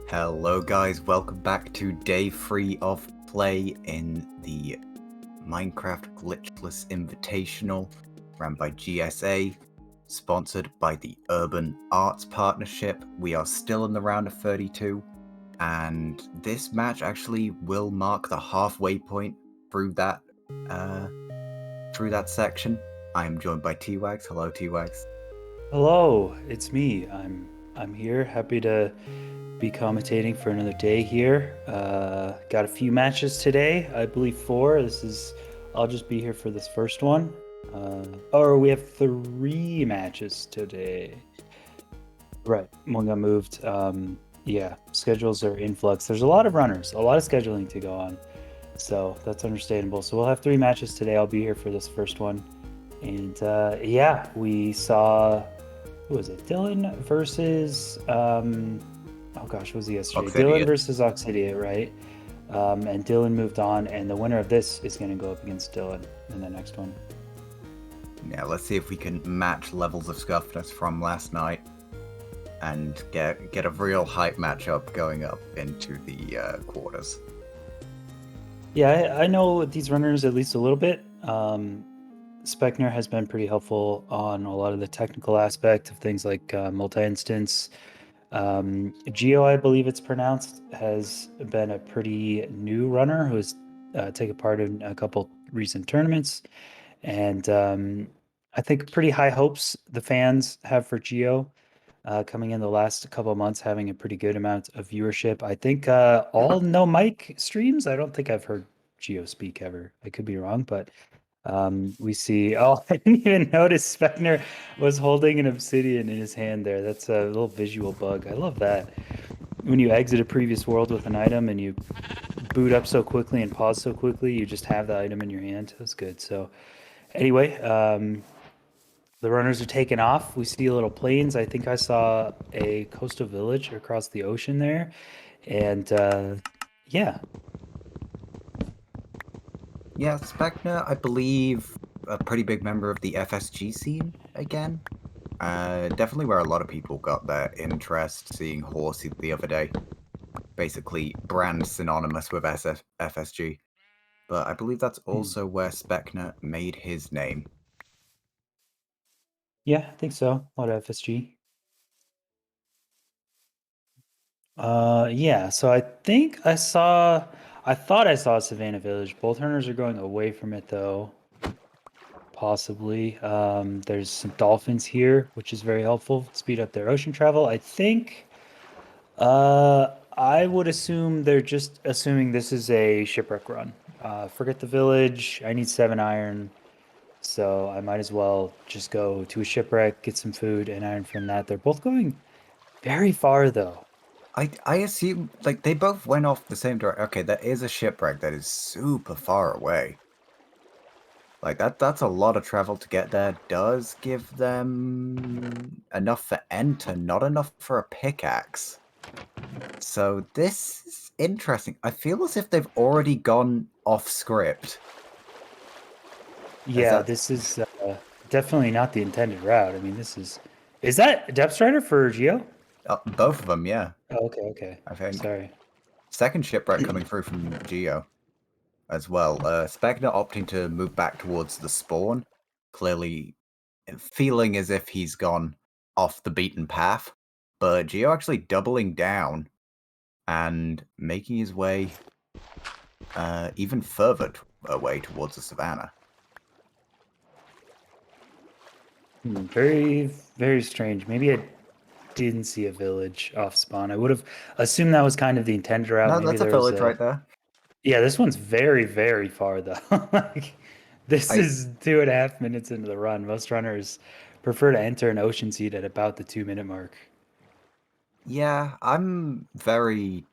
Hello guys, welcome back to day 3 of play in the Minecraft Glitchless Invitational, run by GSA, sponsored by the Urban Arts Partnership. We are still in the round of 32, and this match actually will mark the halfway point through that section. I am joined by T-Wags. Hello, T-Wags. Hello, it's me. I'm here, happy to be commentating for another day here. Got a few matches today, I believe 4. I'll just be here for this first one. Or we have 3 matches today. Right, one got moved. Yeah, schedules are in flux. There's a lot of runners, a lot of scheduling to go on, so that's understandable. So we'll have 3 matches today. I'll be here for this first one, and yeah, we saw. Who was it? Dylan versus oh gosh, what was it yesterday? Oxidian. Dylan versus Oxidia, right? And Dylan moved on, and the winner of this is going to go up against Dylan in the next one. Yeah, let's see if we can match levels of scuffness from last night and get a real hype matchup going up into the quarters. Yeah, I know these runners at least a little bit. Specnr has been pretty helpful on a lot of the technical aspect of things like multi-instance. Giyo, I believe it's pronounced, has been a pretty new runner who has taken part in a couple recent tournaments. And I think pretty high hopes the fans have for Geo coming in the last couple of months, having a pretty good amount of viewership. I think all no mic streams. I don't think I've heard Geo speak ever. I could be wrong, but we see. Oh, I didn't even notice Specnr was holding an obsidian in his hand there. That's a little visual bug. I love that. When you exit a previous world with an item and you boot up so quickly and pause so quickly, you just have the item in your hand. That's good. So anyway, the runners are taking off. We see little planes. I think I saw a coastal village across the ocean there. And yeah. Yeah, Specnr, I believe, a pretty big member of the FSG scene again. Definitely where a lot of people got their interest seeing Horsey the other day. Basically, brand synonymous with FSG. But I believe that's also where Specnr made his name. Yeah, I think so. A lot of FSG. Yeah, so I think I thought I saw Savannah Village. Both runners are going away from it though, possibly. There's some dolphins here, which is very helpful. Speed up their ocean travel. I think, I would assume they're just assuming this is a shipwreck run. Forget the village. I need 7 iron, so I might as well just go to a shipwreck, get some food and iron from that. They're both going very far though. I assume, like, they both went off the same direction. Okay, there is a shipwreck that is super far away. Like, that's a lot of travel to get there. Does give them enough for enter, not enough for a pickaxe. So this is interesting. I feel as if they've already gone off script. Yeah, this is definitely not the intended route. I mean, is that Depth Strider for Geo? Both of them, yeah. Oh, okay. I think. Sorry. Second shipwreck coming through from Geo as well. Specnr opting to move back towards the spawn, clearly feeling as if he's gone off the beaten path. But Geo actually doubling down and making his way even further away towards the savannah. Very, very strange. Maybe I didn't see a village off spawn. I would have assumed that was kind of the intended route. No, Maybe that's a there was village a. right there. Yeah, this one's very, very far though. Like, this I is 2.5 minutes into the run. Most runners prefer to enter an ocean seed at about the 2-minute mark. Yeah, I'm very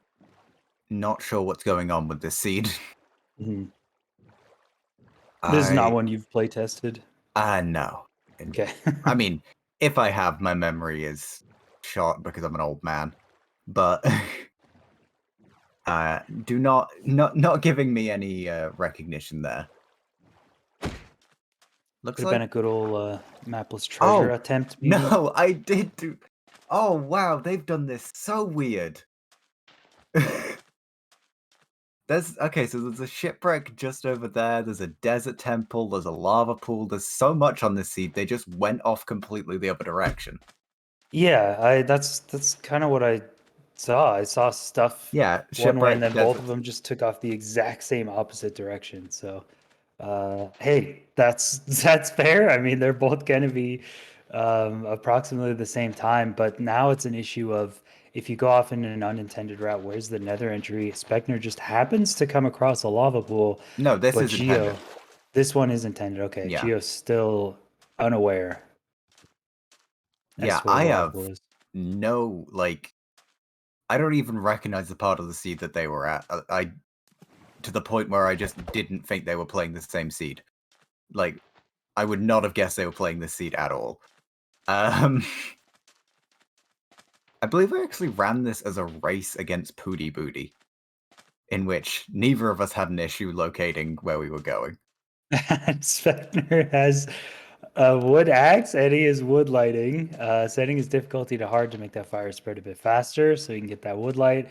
not sure what's going on with this seed. Mhm. This is not I one you've play tested. no. Okay. I mean, if I have, my memory is short because I'm an old man. But do not giving me any recognition there. Could Looks have been like a good old mapless treasure attempt, maybe. no, I did do. Oh wow, they've done this so weird. So there's a shipwreck just over there. There's a desert temple. There's a lava pool. There's so much on this seed. They just went off completely the other direction. Yeah, that's kind of what I saw. I saw stuff Yeah, one way, and shipwreck, then both desert. of them just took off the exact same opposite direction. So, hey, that's fair. I mean, they're both going to be approximately the same time, but now it's an issue of if you go off in an unintended route, where's the Nether entry? Specnr just happens to come across a lava pool, No, this but is intended. Geo, this one is intended. Okay, Yeah. Geo's still unaware as Yeah, to where I the lava pool have is. no, like, I don't even recognize the part of the seed that they were at. To the point where I just didn't think they were playing the same seed. Like, I would not have guessed they were playing this seed at all. Um, I believe I actually ran this as a race against Pooty Booty, in which neither of us had an issue locating where we were going. Specnor has a wood axe and he is wood lighting. Setting his difficulty to hard to make that fire spread a bit faster so you can get that wood light.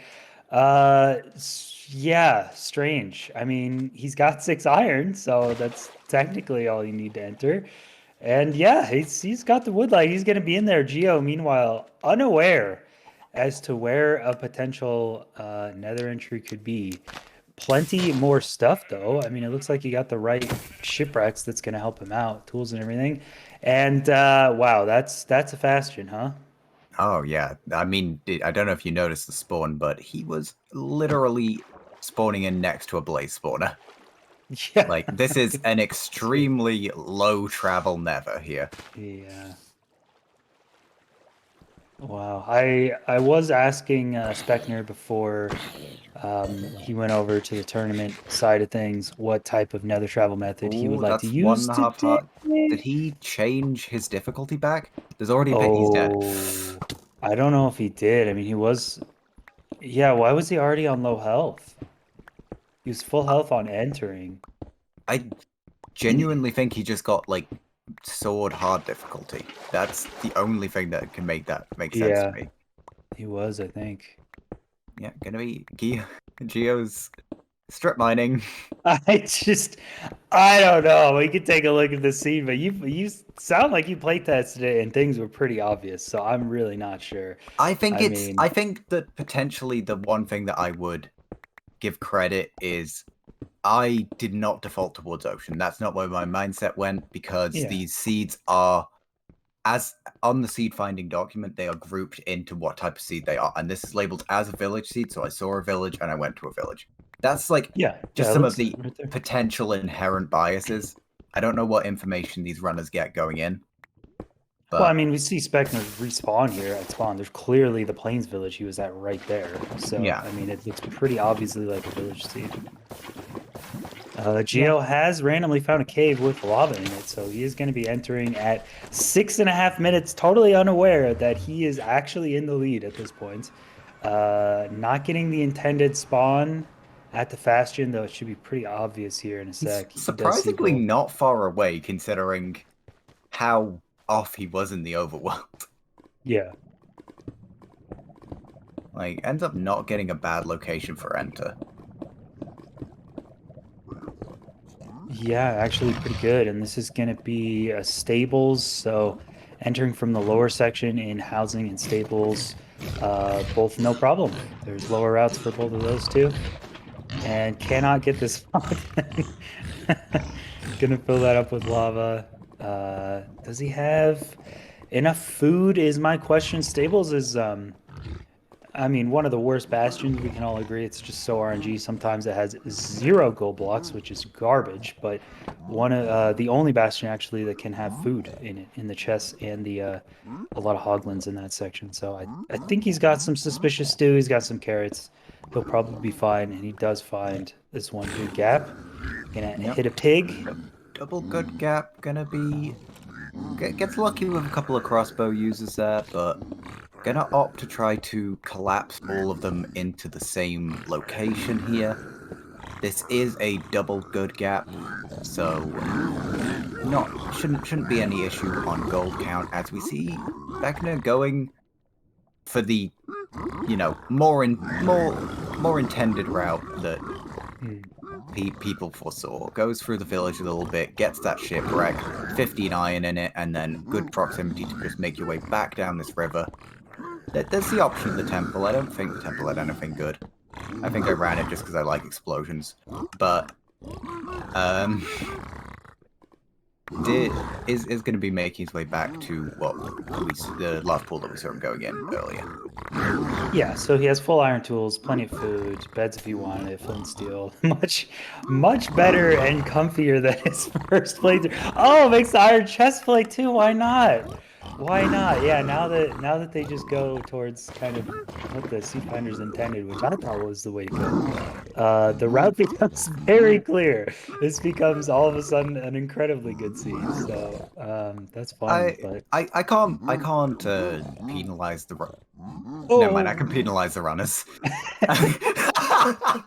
Yeah, strange. I mean, he's got 6 iron, so that's technically all you need to enter. And yeah, he's got the wood light. He's gonna be in there. Geo, meanwhile, unaware as to where a potential nether entry could be. Plenty more stuff though. I mean, it looks like you got the right shipwrecks that's gonna help him out, tools and everything. And wow, that's a bastion, huh? Oh, yeah. I mean, I don't know if you noticed the spawn, but he was literally spawning in next to a blaze spawner. Yeah, Like, this is an that's true. extremely low travel nether here. Yeah. Wow. I was asking Specnr before he went over to the tournament side of things what type of nether travel method he would Oh, like to that's one use and a half today. heart. Did he change his difficulty back? There's already a bit he's dead. Oh, I don't know if he did. I mean, he was, yeah, why was he already on low health? He was full health on entering. I genuinely think he just got, like, sword hard difficulty. That's the only thing that can make sense to Yeah, me. he was, I think. Yeah, gonna be Geo's strip mining. I just, I don't know. We could take a look at the scene, but you sound like you play tested it and things were pretty obvious. So I'm really not sure. I I mean, think that potentially the one thing that I would give credit is I did not default towards ocean. That's not where my mindset went because yeah, these seeds are, as on the seed finding document, they are grouped into what type of seed they are. And this is labeled as a village seed. So I saw a village and I went to a village. That's like yeah. just It some of looks the right there. potential inherent biases. I don't know what information these runners get going in, Well, I but mean, we see Spectre respawn here at spawn. There's clearly the Plains village he was at right there. So, yeah. I mean, it looks pretty obviously like a village seed. Yeah. Geo has randomly found a cave with lava in it, so he is going to be entering at 6.5 minutes, totally unaware that he is actually in the lead at this point. Not getting the intended spawn at the Fastion, though it should be pretty obvious here in a He's sec. He does see surprisingly both. not far away considering how off he was in the overworld. Yeah. Like, ends up not getting a bad location for enter. Yeah, actually pretty good. And this is going to be a stables. So entering from the lower section in housing and stables, both no problem. There's lower routes for both of those two. And cannot get this fountain. Gonna fill that up with lava. Does he have enough food is my question. Stables is I mean, one of the worst bastions, we can all agree. It's just so RNG. Sometimes it has 0 gold blocks, which is garbage. But one of the only bastion actually that can have food in it, in the chests and the a lot of hoglins in that section. So I think he's got some suspicious stew. He's got some carrots. He'll probably be fine, and he does find this one good gap. Gonna Yep. hit a pig. Double good gap, gonna be... Gets lucky with a couple of crossbow users there, but gonna opt to try to collapse all of them into the same location here. This is a double good gap, so not shouldn't be any issue on gold count as we see Specnr going for the, more more intended route that Mm. people foresaw. Goes through the village a little bit, gets that shipwreck, 15 iron in it, and then good proximity to just make your way back down this river. There's the option of the temple. I don't think the temple had anything good. I think I ran it just because I like explosions. But um, is going to be making his way back to what the last pool that we saw him going in earlier. Yeah, so he has full iron tools, plenty of food, beds if you wanted it, flint and steel. Much better and comfier than his first playthrough. Oh, makes the iron chest plate too. Why not? Why not? Yeah, now that they just go towards kind of what the Seed Finders intended, which I thought was the way to go. The route becomes very clear. This becomes all of a sudden an incredibly good seed. So that's fun, I but I can't penalize the never mind. I can oh. penalize the runners. No,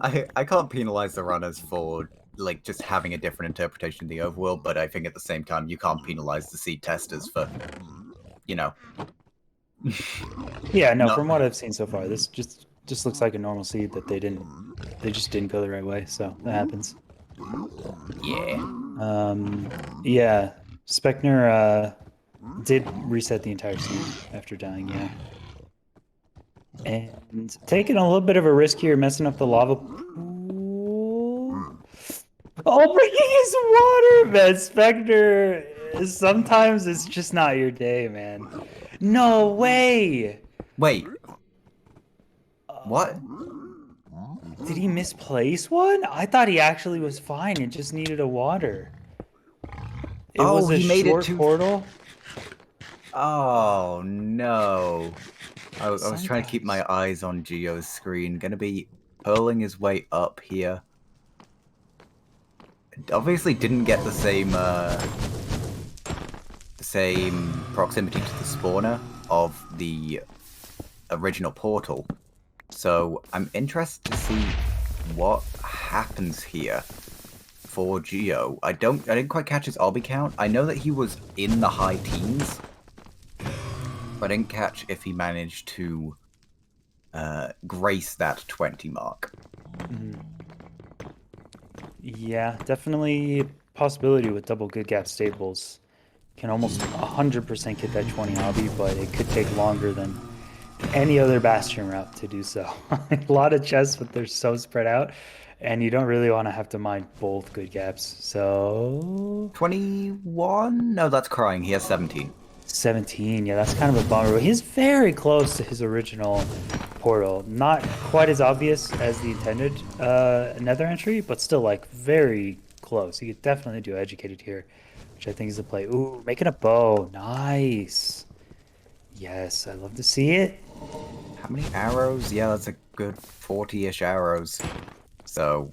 I can't penalize the runners for like just having a different interpretation of the overworld, but I think at the same time you can't penalize the seed testers for, you know, Yeah, no, not from what I've seen so far, this just looks like a normal seed that they just didn't go the right way, so that happens. yeah. Yeah, Specnr did reset the entire seed after dying, yeah. And taking a little bit of a risk here, messing up the lava pool. Oh, bringing his water, man. Specnr, sometimes it's just not your day, man. No way. Wait, what? Uh, Did he misplace one? I thought he actually was fine and just needed a water. It Oh, was a he made it short too. portal. Oh no. I was trying to keep Sometimes. my eyes on Gio's screen. Gonna be hurling his way up here. Obviously didn't get the same proximity to the spawner of the original portal. So I'm interested to see what happens here for Gio. I didn't quite catch his obby count. I know that he was in the high teens, but I didn't catch if he managed to grace that 20 mark. Mhm. Yeah, definitely possibility with double good gap stables. Can almost 100% get that 20 obby, but it could take longer than any other Bastion route to do so. A lot of chests, but they're so spread out, and you don't really want to have to mine both good gaps. So 21? No, that's crying. He has 17. 17, yeah, that's kind of a bummer. But he's very close to his original portal. Not quite as obvious as the intended Nether entry, but still like very close. He could definitely do educated here, which I think is the play. Ooh, making a bow. Nice. Yes, I love to see it. How many arrows? Yeah, that's a good 40-ish arrows. So,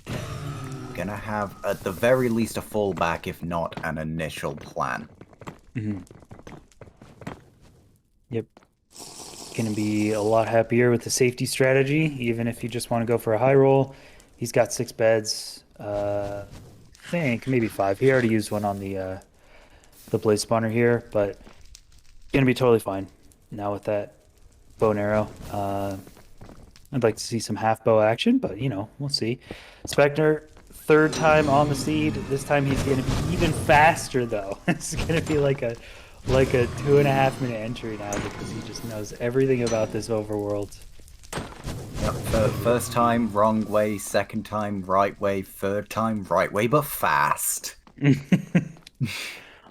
gonna have, at the very least, a fallback, if not an initial plan. Mhm. Yep. Gonna be a lot happier with the safety strategy, even if you just want to go for a high roll. He's got 6 beds. I think maybe 5. He already used one on the blaze spawner here, but gonna be totally fine now with that bow and arrow. I'd like to see some half bow action, but we'll see. Specnr, third time on the seed. This time he's gonna be even faster though. It's gonna be like a 2.5 minute entry now because he just knows everything about this overworld. Yep, first time, wrong way, second time, right way, third time, right way, but fast.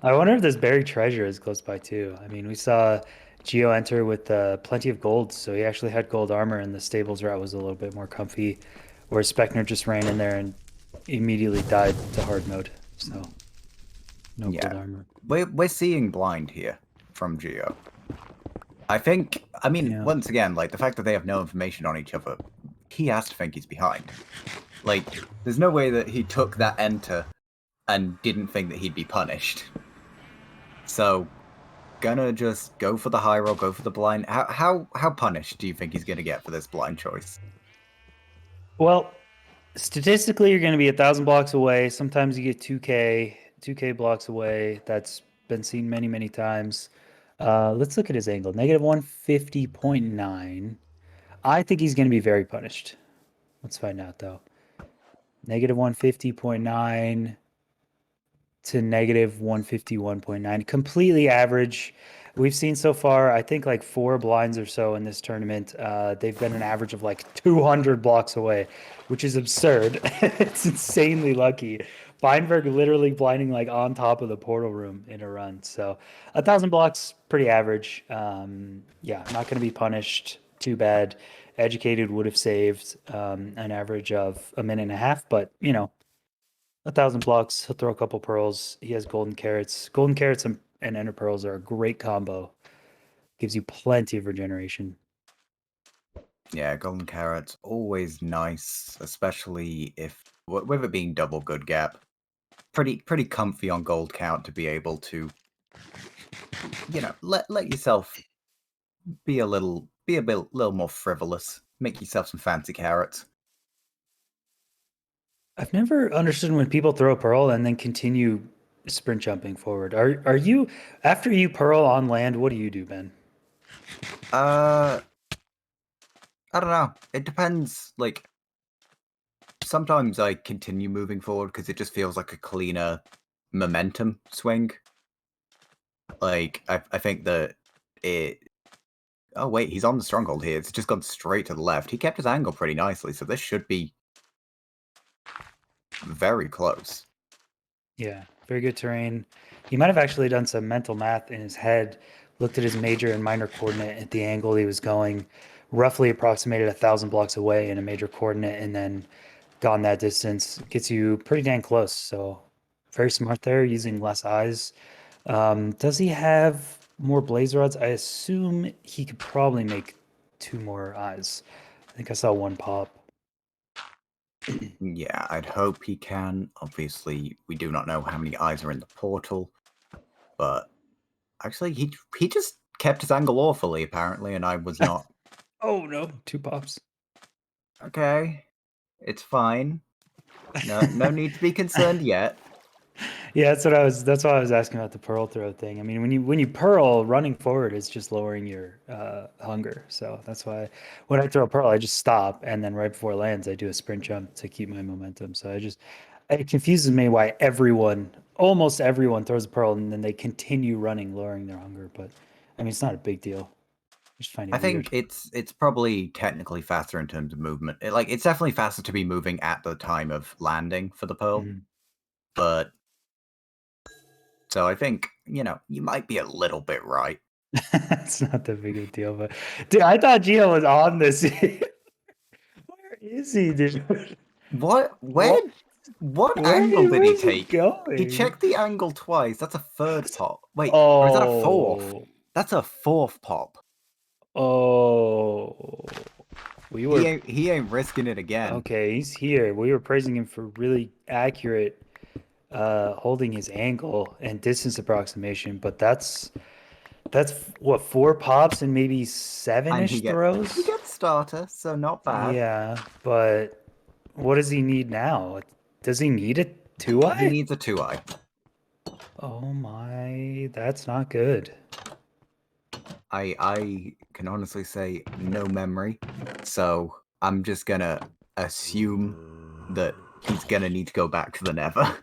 I wonder if this buried treasure is close by too. I mean, we saw Geo enter with plenty of gold, so he actually had gold armor, and the stables route was a little bit more comfy, whereas Specnr just ran in there and immediately died to hard mode. So no gold Yeah, armor. we're seeing blind here from Geo. I mean, Yeah. once again, like, the fact that they have no information on each other, he has to think he's behind. Like, there's no way that he took that enter and didn't think that he'd be punished. So, gonna just go for the high roll, go for the blind. How punished do you think he's gonna get for this blind choice? Well, statistically, you're going to be 1,000 blocks away. Sometimes you get 2K blocks away. That's been seen many, many times. Let's look at his angle. Negative 150.9. I think he's going to be very punished. Let's find out though. Negative 150.9 to negative 151.9. Completely average. We've seen so far, I think like 4 blinds or so in this tournament. They've been an average of like 200 blocks away, which is absurd. It's insanely lucky. Feinberg literally blinding like on top of the portal room in a run. So 1,000 blocks, pretty average. Yeah, not going to be punished. Too bad. Educated would have saved an average of a minute and a half, but 1,000 blocks. He'll throw a couple pearls. He has golden carrots. Golden carrots and ender pearls are a great combo. Gives you plenty of regeneration. Yeah, golden carrots always nice, especially if with it being double good gap. Pretty comfy on gold count to be able to, let yourself be a little more frivolous. Make yourself some fancy carrots. I've never understood when people throw a pearl and then continue sprint jumping forward. Are you after you pearl on land? What do you do, Ben? I don't know. It depends. Like sometimes I continue moving forward because it just feels like a cleaner momentum swing. Like I think that it. Oh wait, he's on the stronghold here. It's just gone straight to the left. He kept his angle pretty nicely, so this should be very close. Yeah, very good terrain. He might have actually done some mental math in his head, looked at his major and minor coordinate at the angle he was going, roughly approximated 1,000 blocks away in a major coordinate, and then gone that distance. Gets you pretty dang close. So very smart there, using less eyes. Does he have more blaze rods? I assume he could probably make 2 more eyes. I think I saw 1 pop. Yeah, I'd hope he can. Obviously, we do not know how many eyes are in the portal, but actually, he just kept his angle awfully, apparently, and I was not. Oh no, 2 pops. Okay, it's fine. No need to be concerned yet. Yeah, that's why I was asking about the pearl throw thing. I mean, when you pearl, running forward is just lowering your hunger. So that's why when I throw a pearl, I just stop, and then right before it lands, I do a sprint jump to keep my momentum. So it confuses me why almost everyone throws a pearl and then they continue running, lowering their hunger. But I mean, it's not a big deal. I just find I it think weird. it's probably technically faster in terms of movement. It's definitely faster to be moving at the time of landing for the pearl, Mhm. but so I think you might be a little bit right. It's not that big of a deal, but dude, I thought Gio was on this. Where is he, dude? What? What? What angle did he Where's he take? He going? checked the angle twice. That's a third pop. Wait, or is that a fourth? Oh, That's a fourth pop. oh, we were He ain't risking it again. okay. He's here. We were praising him for really accurate holding his angle and distance approximation, but that's what 4 pops and maybe And seven-ish he throws. gets starter, so not bad. Yeah, but what does he need now? Does he need a two He eye? needs a 2-eye. Oh my, that's not good. I can honestly say no memory, so I'm just gonna assume that he's gonna need to go back to the Nether.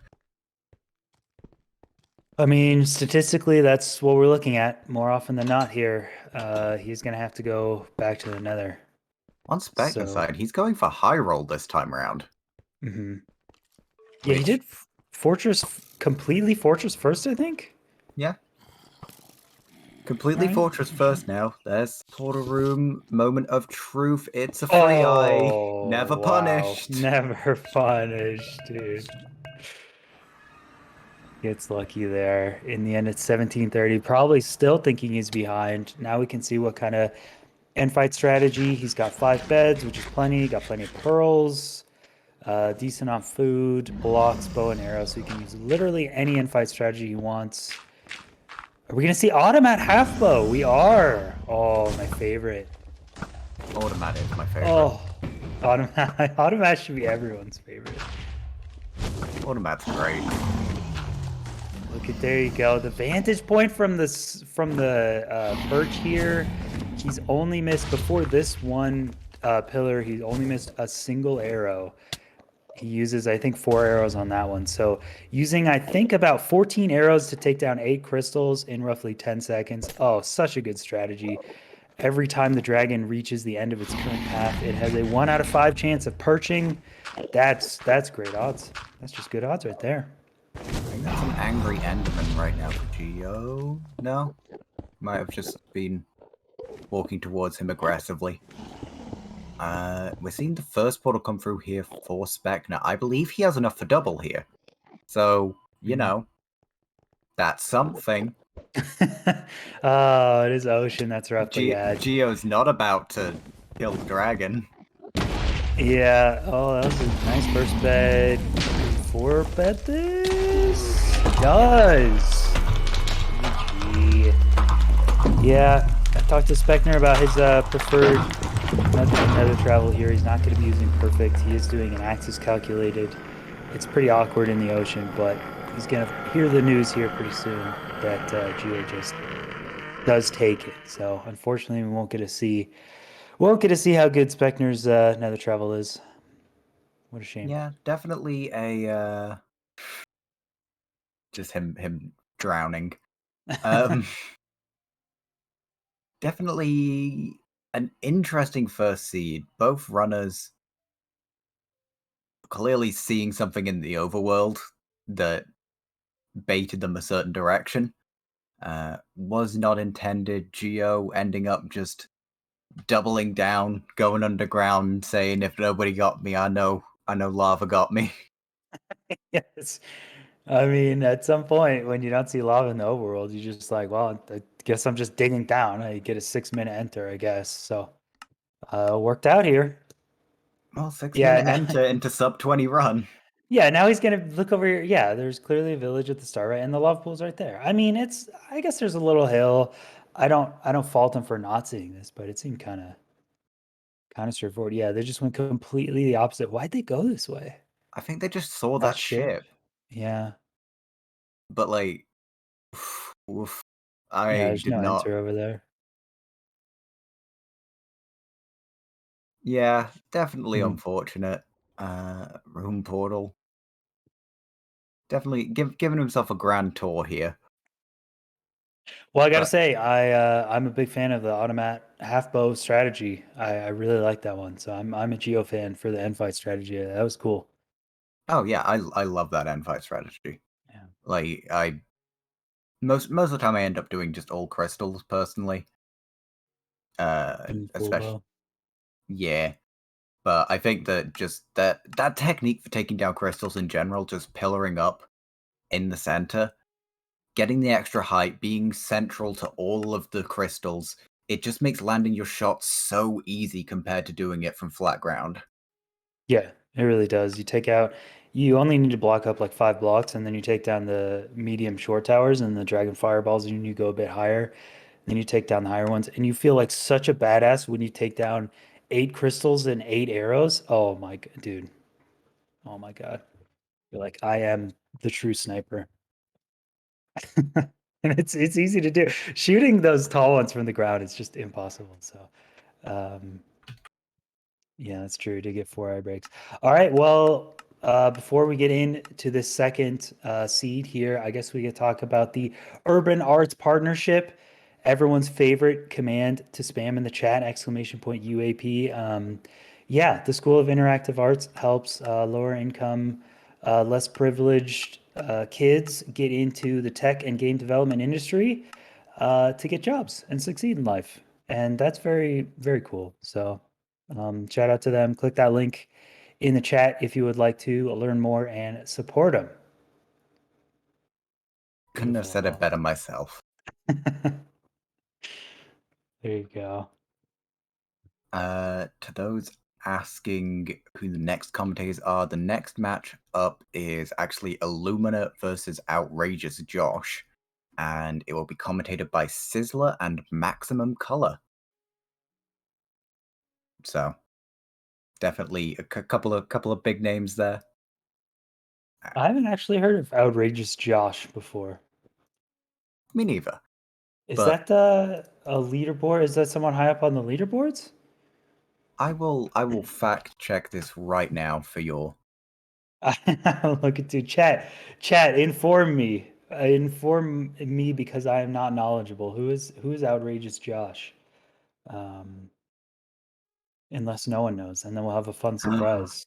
I mean, statistically, that's what we're looking at more often than not here. He's gonna have to go back to the Nether. On Specnr So, side, he's going for high roll this time around, mhm. Yeah, he which did completely Fortress first, I think. yeah, All completely right. Fortress first now. There's Portal Room, Moment of Truth. It's a free eye. Oh, Never wow. punished. Never punished, dude. Gets lucky there. In the end, it's 1730. Probably still thinking he's behind. Now we can see what kind of end fight strategy. He's got 5 beds, which is plenty. Got plenty of pearls. Decent on food, blocks, bow and arrow, so he can use literally any end fight strategy he wants. Are we gonna see automat half bow? We are. Oh, my favorite. Automat is my favorite. Oh, automat should be everyone's favorite. Automat's great. Look at there you go. The vantage point from the perch here. He's only missed before this one pillar. He's only missed a single arrow. He uses, I think, 4 arrows on that one. So using, I think, about 14 arrows to take down 8 crystals in roughly 10 seconds. Oh, such a good strategy. Every time the dragon reaches the end of its current path, it has a 1 out of 5 chance of perching. That's great odds. That's just good odds right there. I think that's an angry Enderman right now for Geo. No? Might have just been walking towards him aggressively. We're seeing the first portal come through here for Specnr. I believe he has enough for double here. So, you know, that's something. Oh, it is ocean. That's rough, but yeah, Geo's not about to kill the dragon. yeah. Oh, that was a nice first bed. Four bet this? He does. GG. Yeah, I talked to Specnr about his preferred method of nether travel here. He's not going to be using perfect. He is doing an axis calculated. It's pretty awkward in the ocean, but he's going to hear the news here pretty soon that Geo just does take it. So unfortunately, we won't get to see how good Specnr's nether travel is. What a shame. Yeah, definitely a just him drowning. Um Definitely an interesting first seed. Both runners clearly seeing something in the overworld that baited them a certain direction. Was not intended. Geo ending up just doubling down, going underground, saying, "If nobody got me, I know lava got me." Yes. I mean, at some point when you don't see lava in the overworld, you're just like, well, I guess I'm just digging down. I get a 6 minute enter, I guess. So worked out here. Well, 6 minute Yeah. enter into sub 20 run. Yeah, now he's gonna look over here. Yeah, there's clearly a village at the start, right? And the lava pool's right there. I mean, I guess there's a little hill. I don't fault him for not seeing this, but it seemed kind of straightforward. Yeah, they just went completely the opposite. Why'd they go this way? I think they just saw That that ship. ship, Yeah. but like, oof, Yeah, I there's did no not. enter over there. Yeah, definitely Hmm. unfortunate. Room portal. Definitely giving himself a grand tour here. Well, I gotta But say, I'm a big fan of the automat half bow strategy. I really like that one. So I'm a Geo fan for the end fight strategy. That was cool. oh yeah, I love that end fight strategy. Yeah. Like I most of the time I end up doing just all crystals personally. Full Especially bow. yeah. But I think that just that technique for taking down crystals in general, just pillaring up in the center, getting the extra height, being central to all of the crystals, it just makes landing your shots so easy compared to doing it from flat ground. Yeah, it really does. You only need to block up like 5 blocks, and then you take down the medium short towers and the dragon fireballs, and you go a bit higher. Then you take down the higher ones, and you feel like such a badass when you take down 8 crystals and 8 arrows. Oh my dude. Oh my God. You're like, I am the true sniper. And it's easy to do. Shooting those tall ones from the ground is just impossible. So um yeah, that's true. To get 4 eye breaks. All right. Well, before we get into the second seed here, I guess we could talk about the Urban Arts Partnership. Everyone's favorite command to spam in the chat! Exclamation point UAP. Yeah, the School of Interactive Arts helps lower income, less privileged kids get into the tech and game development industry to get jobs and succeed in life. And that's very, very cool. So shout out to them. Click that link in the chat if you would like to learn more and support them. Couldn't have Beautiful. said it Well, better myself. there you go. To those asking who the next commentators are, the next match up is actually Illumina versus Outrageous Josh, and it will be commentated by Sizzler and Maximum Color. So definitely a couple of big names there. I haven't actually heard of Outrageous Josh before. Me neither. Is But that a leaderboard? Is that someone high up on the leaderboards? I will fact check this right now for your. I'm looking to chat. Chat, inform me. Inform me because I am not knowledgeable. Who is Outrageous Josh? Um, unless no one knows, and then we'll have a fun surprise.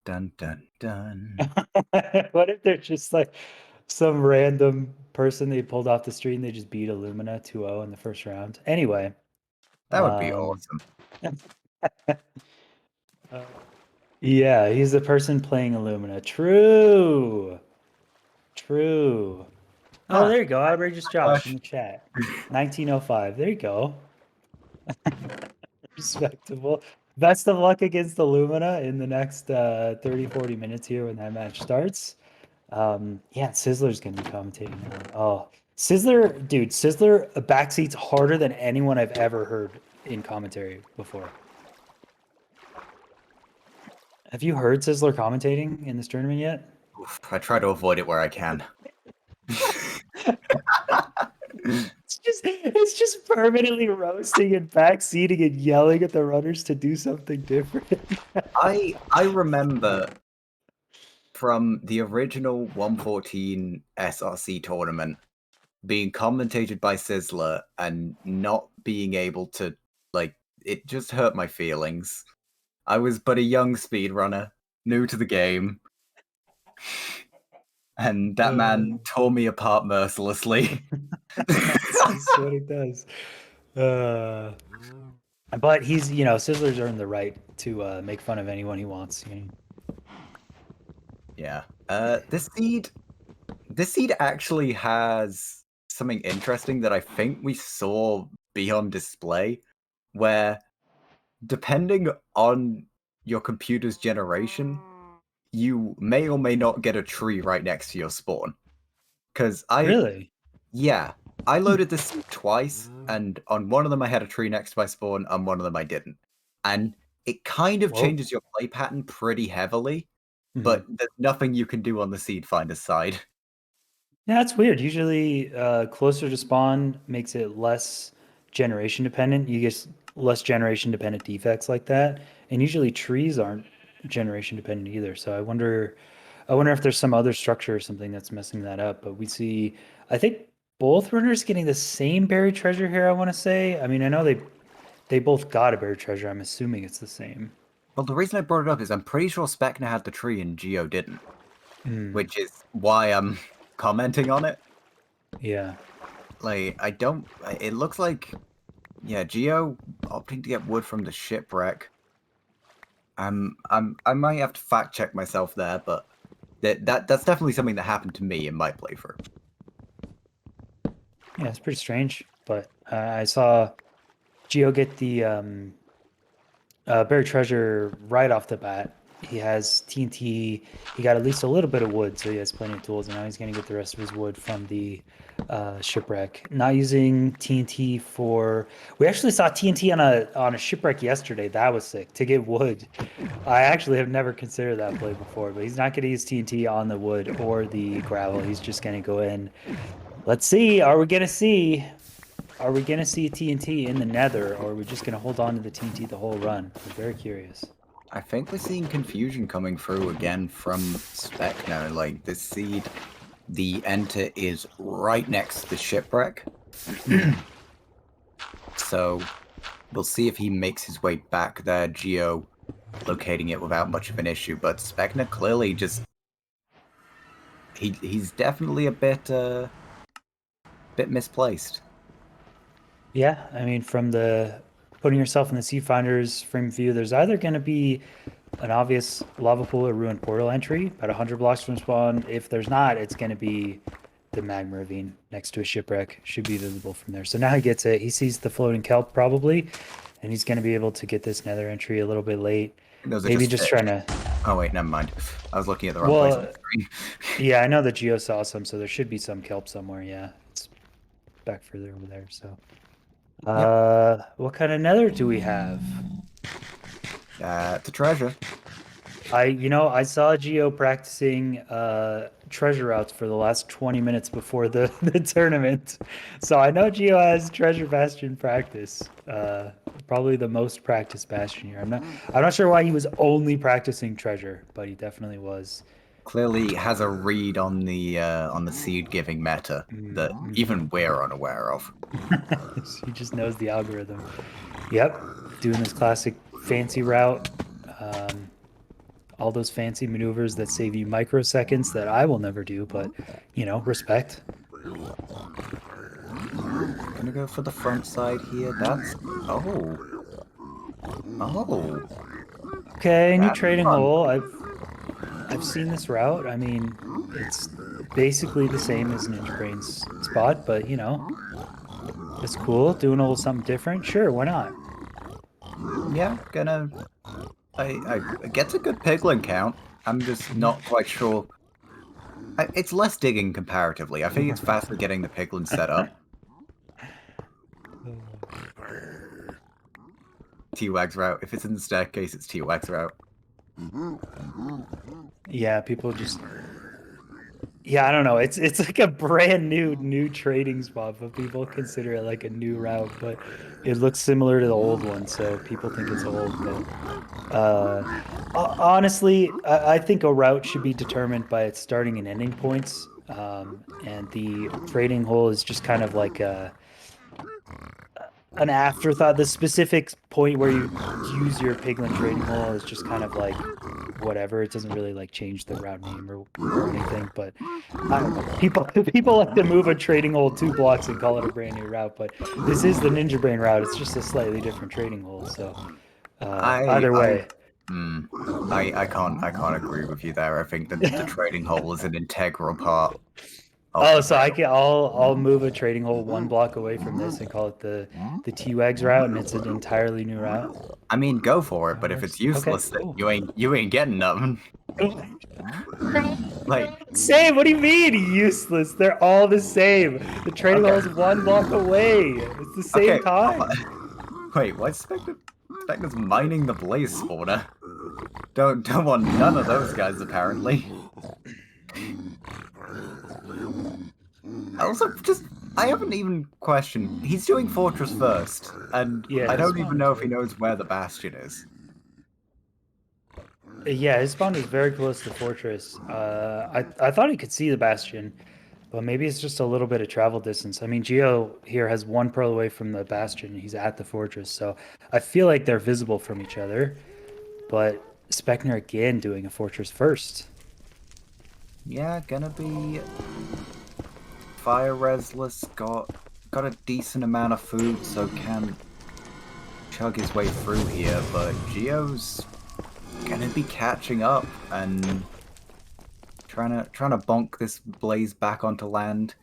Dun dun dun. What if they're just like some random person they pulled off the street and they just beat Illumina 2-0 in the first round? Anyway, That would be um, awesome. uh, yeah, he's the person playing Illumina. True. True. Oh, Ah, there you go. Outrageous Josh in gosh. the chat. 1905. There you go. Respectable. Best of luck against Illumina in the next 30, 40 minutes here when that match starts. Yeah, Sizzler's gonna be commentating now. Oh, Sizzler, dude, Sizzler backseats harder than anyone I've ever heard in commentary before. Have you heard Sizzler commentating in this tournament yet? Oof, I try to avoid it where I can. It's just permanently roasting and backseating and yelling at the runners to do something different. I remember from the original 114 SRC tournament being commentated by Sizzler and not being able to, like, it just hurt my feelings. I was but a young speedrunner, new to the game, and that man tore me apart mercilessly. That's what it does. But he's, Sizzler's earned the right to make fun of anyone he wants. Yeah. This seed actually has something interesting that I think we saw be on display, where depending on your computer's generation, you may or may not get a tree right next to your spawn. Because Really? yeah, I loaded this seed twice, and on one of them I had a tree next to my spawn, on one of them I didn't. And it kind of Whoa. changes your play pattern pretty heavily, Mhm. but there's nothing you can do on the seed finder's side. Yeah, that's weird. Usually, closer to spawn makes it less generation dependent. You get less generation dependent defects like that, and usually trees aren't generation dependent either. So I wonder if there's some other structure or something that's messing that up. But we see, I think both runners getting the same buried treasure here. I want to say. I mean, I know they both got a buried treasure. I'm assuming it's the same. Well, the reason I brought it up is I'm pretty sure Specnr had the tree and Geo didn't, Hmm. which is why I'm commenting on it. Yeah. Like, I don't. It looks like, yeah, Geo opting to get wood from the shipwreck. I might have to fact check myself there, but that's definitely something that happened to me in my playthrough. Yeah, it's pretty strange. But I saw Geo get the buried treasure right off the bat. He has TNT. He got at least a little bit of wood, so he has plenty of tools. And now he's going to get the rest of his wood from the shipwreck. Not using TNT for. We actually saw TNT on a shipwreck yesterday. That was sick to get wood. I actually have never considered that play before, but he's not going to use TNT on the wood or the gravel. He's just going to go in. Let's see. Are we going to see? Are we going to see TNT in the Nether, or are we just going to hold on to the TNT the whole run? I'm very curious. I think we're seeing confusion coming through again from Specnr. Like, this seed, the enter is right next to the shipwreck. So we'll see if he makes his way back there, Geo locating it without much of an issue. But Specnr clearly just he's definitely a bit misplaced. Yeah, I mean, from the putting yourself in the Sea Finder's frame of view, there's either going to be an obvious lava pool or ruined portal entry about 100 blocks from spawn. If there's not, it's going to be the magma ravine next to a shipwreck. Should be visible from there. So now he gets it. He sees the floating kelp probably, and he's going to be able to get this nether entry a little bit late. Those are Maybe just just fish. trying to. Oh wait, never mind. I was looking at the wrong place on Well, the screen. yeah, I know the Geo saw some, so there should be some kelp somewhere. Yeah, it's back further over there. So, Yep, what kind of nether do we have? it's a treasure. I saw Gio practicing treasure routes for the last 20 minutes before the tournament. So I know Gio has treasure bastion practice. Probably the most practiced bastion here. I'm not sure why he was only practicing treasure, but he definitely was. Clearly has a read on the seed giving meta that even we're unaware of. He just knows the algorithm. Yep, doing this classic fancy route. Um, all those fancy maneuvers that save you microseconds that I will never do, but respect. Gonna go for the front side here. That's oh oh Okay, new that's trading fun. hole. I've seen this route. I mean, it's basically the same as Ninja Brain's spot, but it's cool. Doing a little something different. Sure, why not? Yeah, gonna I gets a good piglin count. I'm just not quite sure. It's less digging comparatively. I think it's faster getting the piglins set up. T-Wag's route. If it's in the staircase, it's T-Wag's route. Yeah, people just yeah, I don't know. It's like a brand new trading spot, but people consider it like a new route, but it looks similar to the old one, so people think it's old, but uh honestly, I think a route should be determined by its starting and ending points. And the trading hole is just kind of like an afterthought. The specific point where you use your piglin trading hole is just kind of like whatever. It doesn't really like change the route name or anything. But I don't know. People like to move a trading hole 2 blocks and call it a brand new route. But this is the Ninja Brain route. It's just a slightly different trading hole. So I either I way. hmm, I can't agree with you there. I think that the trading hole is an integral part of Oh, the so build. I'll move a trading hole 1 block away from this and call it the T-Wags route, and it's an entirely new route. I mean, go for it, That but if it's works. Okay, useless, then cool. you ain't getting nothing. Like, Same. What do you mean useless? They're all the same. The trading okay, hall is 1 block away. It's the same okay. time. Wait, what's Specnr's mining the blaze spawner? Don't want none of those guys apparently. Also, just I haven't even questioned. He's doing Fortress first, and Yeah, I his don't even spawn is know if he very close. knows where the Bastion is. Yeah, his spawn is very close to the fortress. I thought he could see the bastion, but maybe it's just a little bit of travel distance. I mean, Geo here has 1 pearl away from the bastion. He's at the fortress, so I feel like they're visible from each other. But Specnr again doing a fortress first. Yeah, gonna be fire resless. Got a decent amount of food, so can chug his way through here. But Geo's gonna be catching up and trying to bonk this blaze back onto land,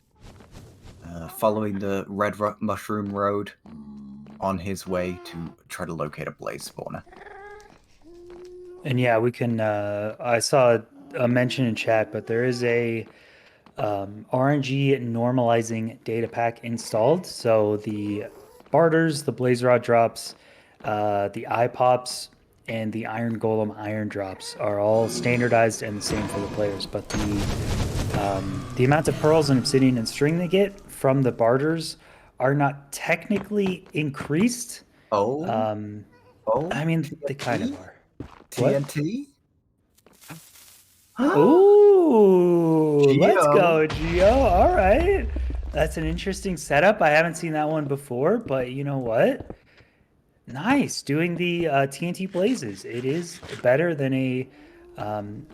following the mushroom road on his way to try to locate a blaze spawner. And yeah, we can. I saw a mention in chat, but there is a RNG normalizing data pack installed. So the barters, the blaze rod drops, the eye pops, and the iron golem iron drops are all standardized and the same for the players. But the amount of pearls and obsidian and string they get from the barters are not technically increased. Oh, Um, oh, I mean, they kind of TNT, are. What? TNT. Ooh, let's Geo. go, Geo. All right. That's an interesting setup. I haven't seen that one before, but you know what? Nice. Doing the TNT blazes. It is better than a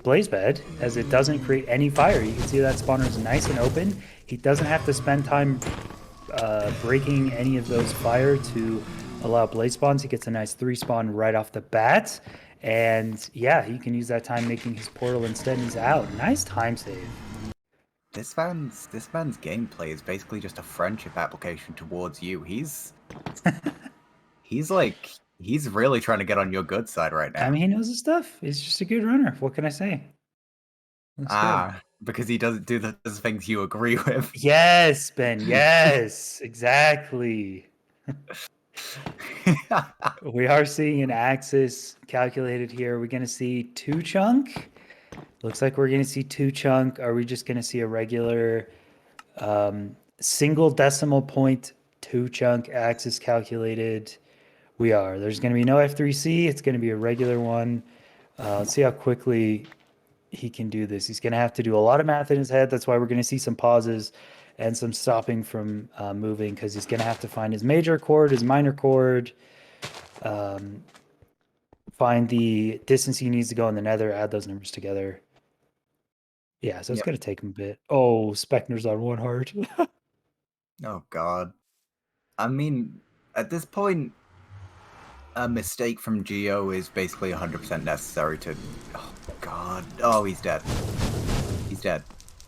blaze bed as it doesn't create any fire. You can see that spawner is nice and open. He doesn't have to spend time breaking any of those fire to allow blaze spawns. He gets a nice 3 spawn right off the bat. And yeah, he can use that time making his portal instead, and he's out. Nice time save. This man's gameplay is basically just a friendship application towards you. He's really trying to get on your good side right I now. mean, he knows his stuff. He's just a good runner. What can I say? Looks good. Because he doesn't do the things you agree with. Yes, Ben. Yes, exactly. We are seeing an axis calculated here. We're going to see 2 chunk. Looks like we're going to see 2 chunk. Are we just going to see a regular single decimal point 2 chunk axis calculated? We are. There's going to be no F3C. It's going to be a regular one. Let's see how quickly he can do this. He's going to have to do a lot of math in his head. That's why we're going to see some pauses and some stopping from moving, because he's going to have to find his major chord, his minor chord, find the distance he needs to go in the nether, add those numbers together. Yeah, so it's Yep. going to take him a bit. Oh, Specnr's on 1 heart. Oh God. I mean, at this point, a mistake from Geo is basically 100% necessary to. Oh God. Oh, he's dead. He's dead.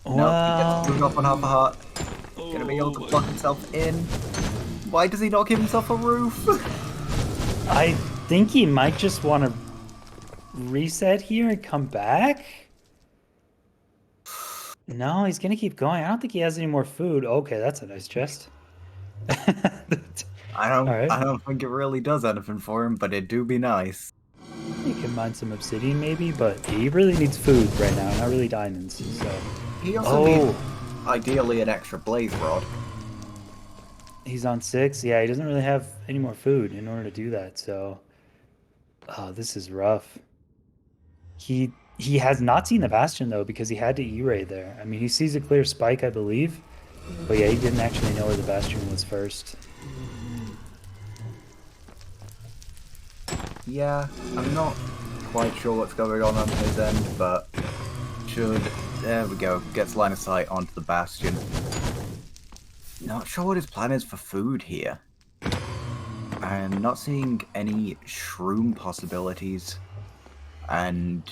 No, he gets Well, screwed off on half a heart. Gonna be able to oh, block himself in. Why does he not give himself a roof? I think he might just want to reset here and come back. No, he's gonna keep going. I don't think he has any more food. Okay, that's a nice chest. All right. I don't think it really does anything for him, but it do be nice. You can mine some obsidian maybe, but he really needs food right now, not really diamonds. So, He also needs, oh, ideally, an extra blaze rod. he's on 6. Yeah, he doesn't really have any more food in order to do that. So, oh, this is rough. He has not seen the bastion though, because he had to E-ray there. I mean, he sees a clear spike, I believe, but yeah, he didn't actually know where the bastion was first. Yeah, I'm not quite sure what's going on his end, but should... There we go. Gets line of sight onto the bastion. Not sure what his plan is for food here. I'm not seeing any shroom possibilities. And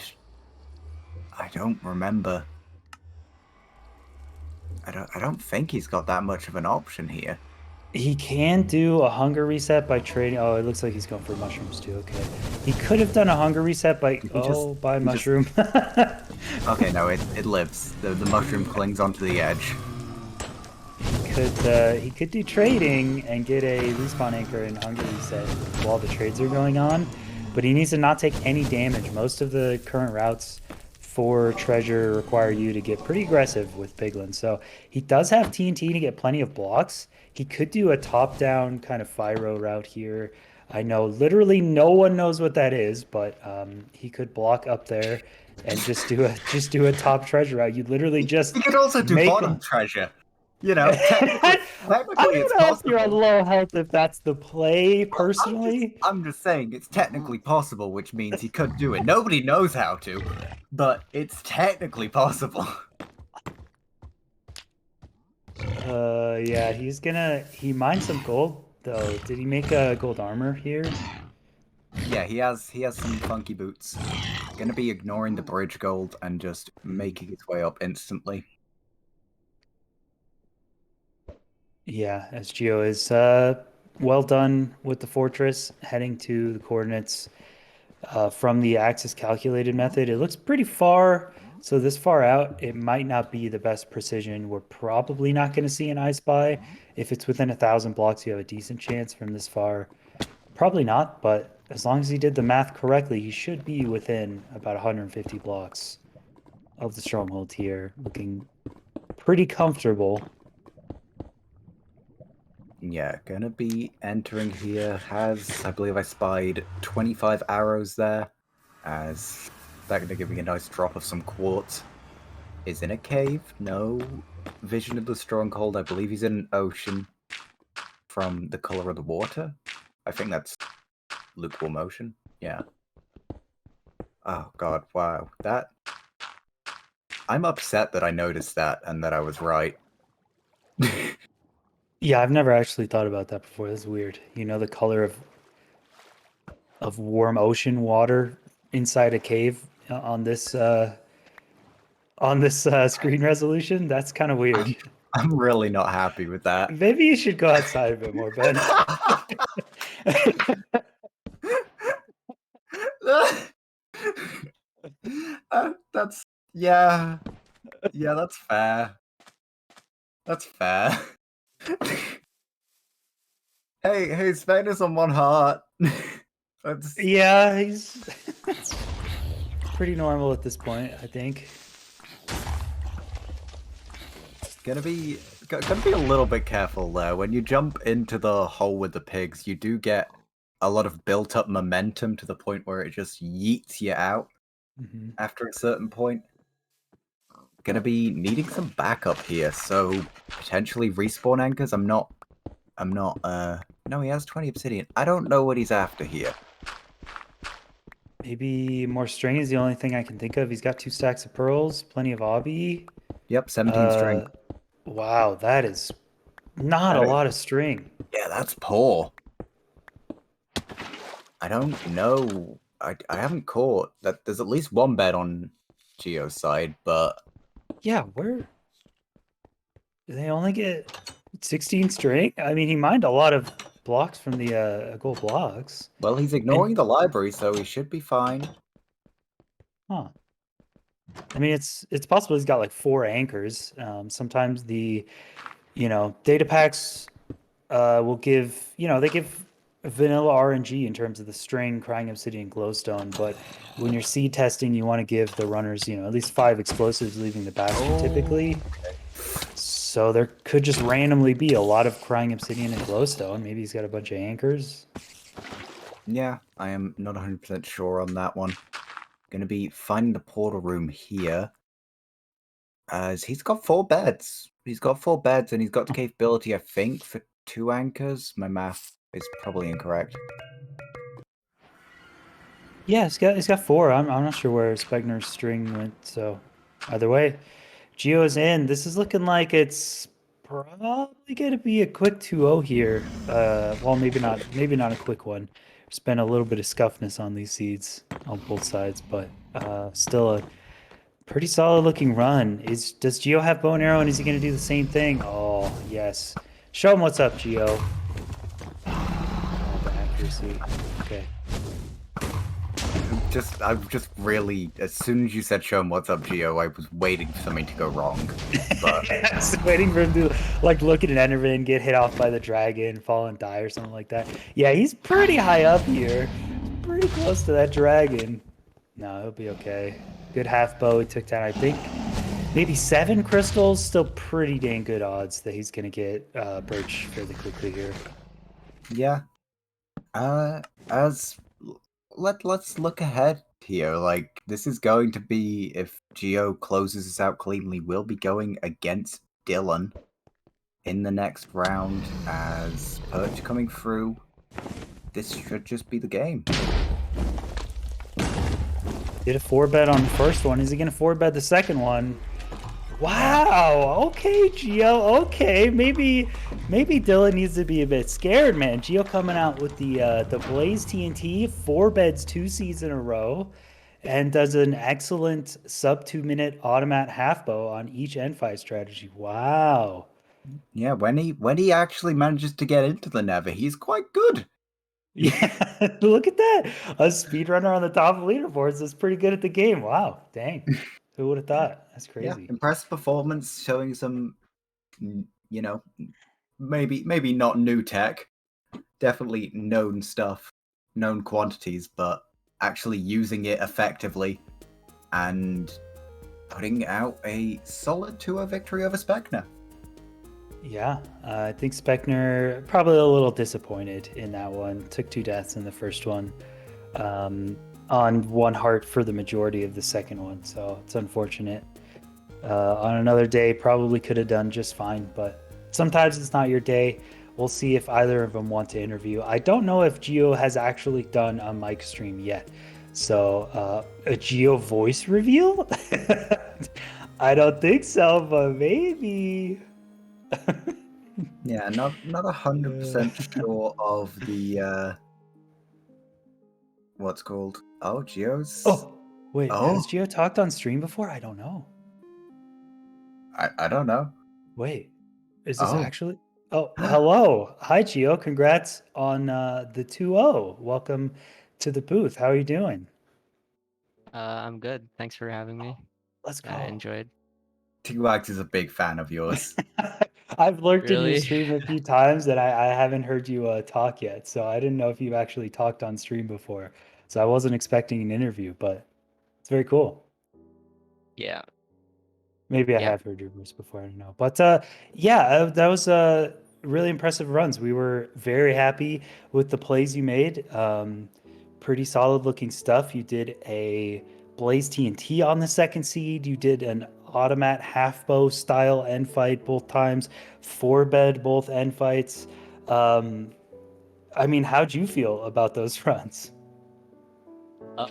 I don't remember. I don't think he's got that much of an option here. He can do a hunger reset by trading. Oh, it looks like he's going for mushrooms too. Okay. He could have done a hunger reset by, He just oh, by he just mushroom. Okay, no, it lives. The mushroom clings onto the edge. He could do trading and get a respawn anchor and hunger reset while the trades are going on, but he needs to not take any damage. Most of the current routes for treasure require you to get pretty aggressive with piglins. So he does have TNT to get plenty of blocks. He could do a top-down kind of Fyro route here. I know literally no one knows what that is, but he could block up there and just do a top treasure route. You literally just He could also do make bottom treasure. I Technically it's don't know if you're on possible. low health if that's the play Well, personally. I'm just saying it's technically possible, which means he could do it. Nobody knows how to, but it's technically possible. Yeah, he mined some gold though. Did he make a gold armor here? Yeah, he has some funky boots. Gonna be ignoring the bridge gold and just making his way up instantly. Yeah, SGO is well done with the fortress, heading to the coordinates from the axis calculated method. It looks pretty far, so this far out, it might not be the best precision. We're probably not going to see an I spy. If it's within 1,000 blocks, you have a decent chance from this far. Probably not, but as long as he did the math correctly, he should be within about 150 blocks of the stronghold here, looking pretty comfortable. Yeah, gonna be entering here. Has, I believe I spied 25 arrows there. As that gonna give me a nice drop of some quartz. Is in a cave. No vision of the stronghold. I believe he's in an ocean from the color of the water. I think that's lukewarm ocean. Yeah. Oh god, wow. That I'm upset that I noticed that and that I was right. Yeah, I've never actually thought about that before. That's weird. You know, the color of warm ocean water inside a cave on this screen resolution. That's kind of weird. I'm really not happy with that. Maybe you should go outside a bit more, Ben. That's yeah, yeah. That's fair. That's fair. Hey, Specnor's on one heart. That's Yeah, he's pretty normal at this point, I think. gonna be a little bit careful there. When you jump into the hole with the pigs, you do get a lot of built-up momentum to the point where it just yeets you out Hmm. after a certain point. Gonna be needing some backup here, so potentially respawn anchors. No, he has 20 obsidian. I don't know what he's after here. Maybe more string is the only thing I can think of. He's got 2 stacks of pearls, plenty of obby. Yep, 17 Uh, strength. wow, that is not a That is, lot of string. yeah, that's poor. I don't know. I haven't caught that. There's at least one bed on Geo's side, but Yeah, where do they only get 16 string? I mean, he mined a lot of blocks from the gold blocks. well, he's And ignoring the library, so he should be fine. huh. I mean, it's possible he's got like 4 anchors. Sometimes data packs will give, they give vanilla RNG in terms of the string, crying obsidian, glowstone. But when you're seed testing, you want to give the runners, at least 5 explosives leaving the bastion Oh, typically. So there could just randomly be a lot of crying obsidian and glowstone. Maybe he's got a bunch of anchors. yeah, I am not 100% sure on that one. Gonna be finding the portal room here, as he's got 4 beds. He's got 4 beds, and he's got the capability, I think, for 2 anchors. My math is probably incorrect. Yeah, he's got 4. I'm not sure where Specner's string went. So either way, Geo's in. This is looking like it's probably going to be a quick 2-0 here. Well, maybe not a quick one. There's been a little bit of scuffness on these seeds on both sides, but still a pretty solid looking run. Does Geo have bow and arrow, and is he going to do the same thing? Oh, yes. Show him what's up, Geo. Oh, the accuracy. Okay. I'm just really, as soon as you said show him what's up, Geo, I was waiting for something to go wrong. But Just waiting for him to like look at an Enderman, get hit off by the dragon, fall and die or something like that. Yeah, he's pretty high up here. He's pretty close to that dragon. No, he'll be okay. Good half bow. He took down, I think, maybe 7 crystals. Still pretty dang good odds that he's gonna get Birch fairly quickly here. yeah, as let's look ahead here. Like, this is going to be, if Geo closes this out cleanly, we'll be going against Dylan in the next round as Perch coming through. This should just be the game. Did a 4-bet on the first one. Is he gonna 4-bet the second one? Yeah. Wow. Okay, Geo. Okay, maybe Dylan needs to be a bit scared, man. Geo coming out with the Blaze TNT, 4 beds, 2 seeds in a row, and does an excellent sub 2 minute automat half bow on each N5 strategy. Wow. Yeah, when he actually manages to get into the Nether, he's quite good. Yeah, look at that. A speedrunner on the top of leaderboards is pretty good at the game. Wow. Dang. Who would have thought? That's Yeah, crazy. impressive performance, showing some, you know, maybe not new tech, definitely known stuff, known quantities, but actually using it effectively and putting out a solid 2-0 victory over Specnr. Yeah, I think Specnr probably a little disappointed in that one. Took 2 deaths in the first one, on 1 heart for the majority of the second one, so it's unfortunate. On another day, probably could have done just fine, but sometimes it's not your day. We'll see if either of them want to interview. I don't know if Geo has actually done a mic stream yet, so a Geo voice reveal? I don't think so, but maybe. Yeah, not 100% sure of the what's called. Oh, Geo's. Oh, wait, has Oh, Geo talked on stream before? I don't know. I don't know. Wait, is this Oh, actually? Oh, hello. Hi, Geo. Congrats on the 2-0. Welcome to the booth. How are you doing? I'm good. Thanks for having me. Let's I go. enjoyed. T-Wax is a big fan of yours. I've lurked in your Really? stream a few times and I haven't heard you talk yet. So I didn't know if you've actually talked on stream before. So I wasn't expecting an interview, but it's very cool. Yeah. Maybe I Yeah. have heard your voice before. I don't know. But yeah, that was really impressive runs. We were very happy with the plays you made. Pretty solid looking stuff. You did a Blaze TNT on the second seed. You did an automat half bow style end fight both times, four bed both end fights. I mean, how'd you feel about those runs? Uh,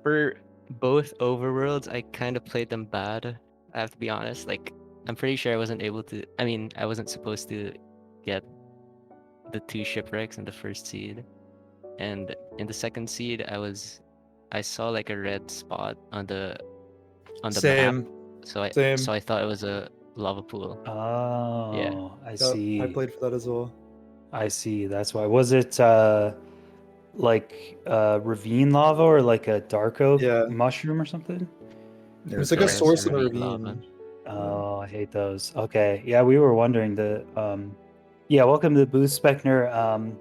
for both overworlds, I kind of played them bad. I have to be honest. Like, I'm pretty sure I wasn't able to. I mean, I wasn't supposed to get the 2 shipwrecks in the first seed, and in the second seed, I saw like a red spot on the map, Same, so I same. thought it was a lava pool. Yeah. Oh, I Yep, see. I played for that as well. I see. That's why. Was it like ravine lava or like a dark oak Yeah. mushroom or something? It was like a Yeah, it's source in a ravine lava. ravine. Oh, I hate those. Okay. Yeah, we were wondering yeah, welcome to the booth, Specnr.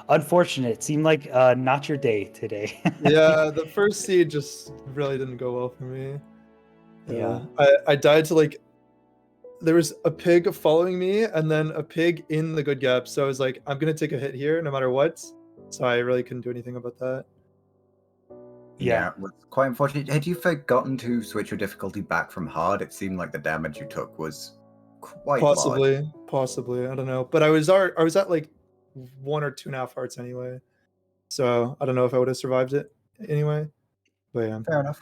Unfortunate. It seemed like not your day today. Yeah, the first seed just really didn't go well for me. Yeah. I died to like there was a pig following me and then a pig in the good gap. So I was like, I'm gonna take a hit here no matter what. So I really couldn't do anything about that. Yeah. It was quite unfortunate. Had you forgotten to switch your difficulty back from hard? It seemed like the damage you took was quite large. Possibly. I don't know. But I was at like 1 or 2.5 hearts anyway. So I don't know if I would have survived it anyway. But yeah. Fair enough.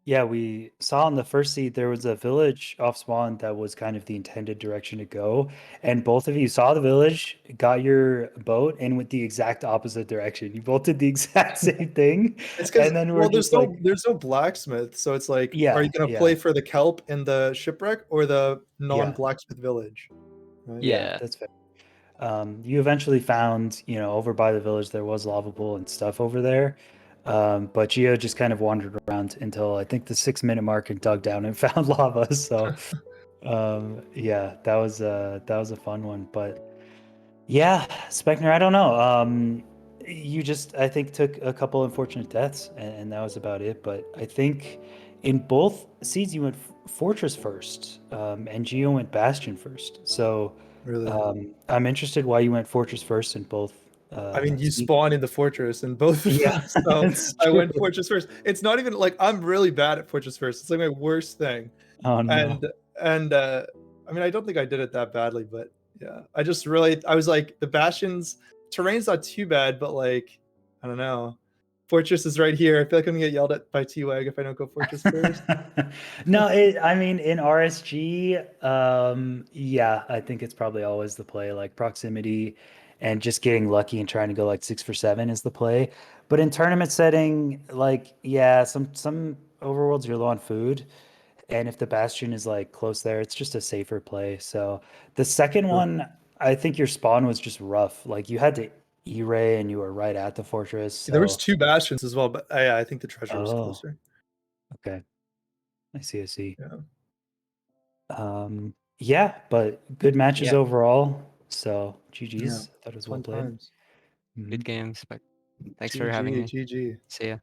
Yeah, we saw on the first seed there was a village off spawn that was kind of the intended direction to go. And both of you saw the village, got your boat, and went the exact opposite direction. You both did the exact same thing. It's because And then we're just like, there's no blacksmith, so it's like, are yeah, you gonna yeah, play for the kelp in the shipwreck or the yeah, non-blacksmith village? Right? yeah, Yeah. that's fair. You eventually found, over by the village, there was lava pool and stuff over there. But Geo just kind of wandered around until I think the 6-minute mark and dug down and found lava. So, yeah, that was a fun one. But yeah, Specnr, I don't know. You just, I think, took a couple unfortunate deaths, and that was about it. But I think in both seeds, you went Fortress first, and Geo went Bastion first. So Really. I'm interested why you went Fortress first in both. I mean, you Seeds. spawn in the fortress in both of Yeah, them, so it's I true. went fortress first. It's not even like I'm really bad at fortress first. It's like my worst thing. Oh no. And I mean, I don't think I did it that badly, but yeah, I was like, the bastions terrain's not too bad, but like, I don't know, fortress is right here. I feel like I'm gonna get yelled at by T-Wag if I don't go fortress first. No, I mean in RSG, yeah, I think it's probably always the play, like proximity and just getting lucky and trying to go like 6 for 7 is the play. But in tournament setting, like yeah, some overworlds you're low on food. And if the bastion is like close there, it's just a safer play. So the second True. one, I think your spawn was just rough. Like you had to E-ray and you were right at the fortress. There was So 2 bastions as well, but yeah, I think the treasure was oh, closer. okay. I see, I see. Yeah. Yeah, but good matches Yeah. overall. So Yeah. GG's. I thought it was well Fun played. times. Good Mhm. games. But thanks for having me. GG. See ya.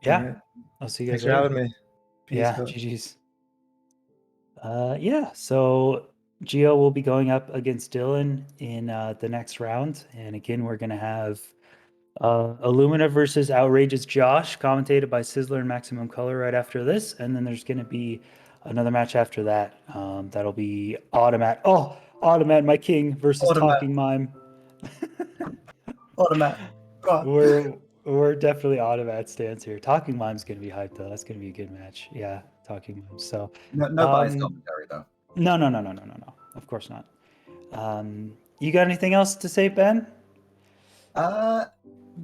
Yeah, All right. I'll see you Thanks guys for later. having me. Peace Yeah, out. GG's. Yeah, so Geo will be going up against Dylan in the next round. And again, we're going to have Illumina versus Outrageous Josh, commentated by Sizzler and Maximum Color right after this. And then there's going to be another match after that. That'll be Automat. Oh, Automat, my king, versus Automat. Talking Mime. Automat. Ah. We're definitely Automat stance here. Talking Mime's going to be hyped, though. That's going to be a good match. Yeah, Talking Mime. So, No biased commentary though. no. Of course not. You got anything else to say, Ben? You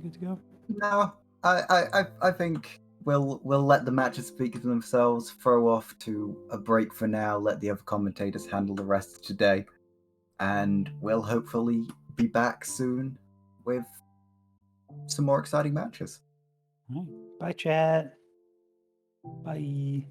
good to go? No, I think we'll let the matches speak for themselves. Throw off to a break for now. Let the other commentators handle the rest of today, and we'll hopefully be back soon with some more exciting matches. All right. Bye, chat. Bye.